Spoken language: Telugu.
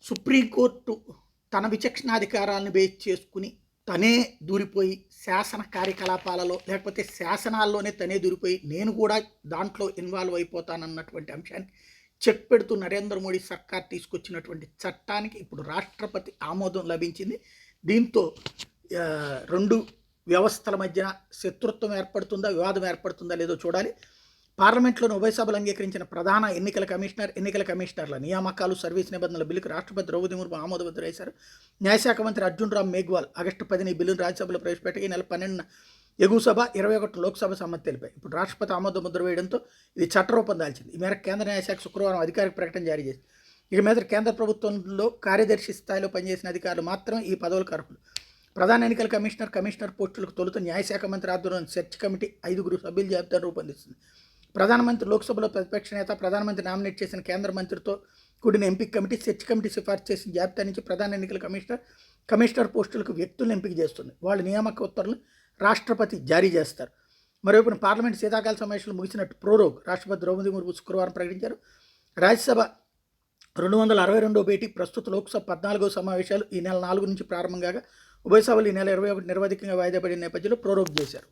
సుప్రీంకోర్టు తన విచక్షణాధికారాలను బేస్ చేసుకుని తనే దూరిపోయి శాసన కార్యకలాపాలలో లేకపోతే శాసనాల్లోనే తనే దూరిపోయి నేను కూడా దాంట్లో ఇన్వాల్వ్ అయిపోతానన్నటువంటి అంశాన్ని చెక్ పెడుతూ నరేంద్ర మోడీ సర్కార్ తీసుకొచ్చినటువంటి చట్టానికి ఇప్పుడు రాష్ట్రపతి ఆమోదం లభించింది. దీంతో రెండు వ్యవస్థల మధ్య శత్రుత్వం ఏర్పడుతుందా, వివాదం ఏర్పడుతుందా లేదో చూడాలి. పార్లమెంట్లోని ఉభయ సభలు అంగీకరించిన ప్రధాన ఎన్నికల కమిషనర్ల నియామకాలు సర్వీస్ నిబంధనల బిల్లుకు రాష్ట్రపతి ద్రౌపది ముర్ము ఆమోదముద్ర వేశారు. న్యాయశాఖ మంత్రి అర్జున్ రామ్ మేఘ్వాల్ ఆగస్టు 10 ఈ బిల్లును రాజ్యసభలో ప్రవేశపెట్టి ఈ నెల 12 ఎగువ సభ 21 లోక్సభ సమ్మతి తెలిపాయి. ఇప్పుడు రాష్ట్రపతి ఆమోద ముద్ర వేయడంతో ఇది చట్టరూపం దాల్చింది. ఈ మేరకు కేంద్ర న్యాయశాఖ శుక్రవారం అధికారిక ప్రకటన జారీ చేసింది. ఇక మీద కేంద్ర ప్రభుత్వంలో కార్యదర్శి స్థాయిలో పనిచేసిన అధికారులు మాత్రమే ఈ పదవులకు అర్హులు. ప్రధాన ఎన్నికల కమిషనర్ పోస్టులకు తొలుత న్యాయశాఖ మంత్రి ఆధ్వర్యంలో సెర్చ్ కమిటీ 5 సభ్యుల జాబితాను రూపొందిస్తుంది. ప్రధానమంత్రి లోక్సభలో ప్రతిపక్ష నేత ప్రధానమంత్రి నామినేట్ చేసిన కేంద్ర మంత్రితో కూడిన ఎంపిక కమిటీ సెర్చ్ కమిటీ సిఫార్సు చేసిన జాబితా నుంచి ప్రధాన ఎన్నికల కమిషనర్ పోస్టులకు వ్యక్తులను ఎంపిక చేస్తుంది. వాళ్ళ నియామక ఉత్తర్వులను రాష్ట్రపతి జారీ చేస్తారు. మరోవైపు పార్లమెంట్ శీతాకాల సమావేశాలు ముగిసినట్టు ప్రోరోగ్ రాష్ట్రపతి ద్రౌపది ముర్ము శుక్రవారం ప్రకటించారు. రాజ్యసభ 262వ భేటీ ప్రస్తుత లోక్సభ 14వ సమావేశాలు ఈ నెల 4 నుంచి ప్రారంభం కాగా ఉభయ సభలు ఈ నెల 21 నిరవధికంగా వాయిదా పడిన నేపథ్యంలో ప్రోరోగ్ చేశారు.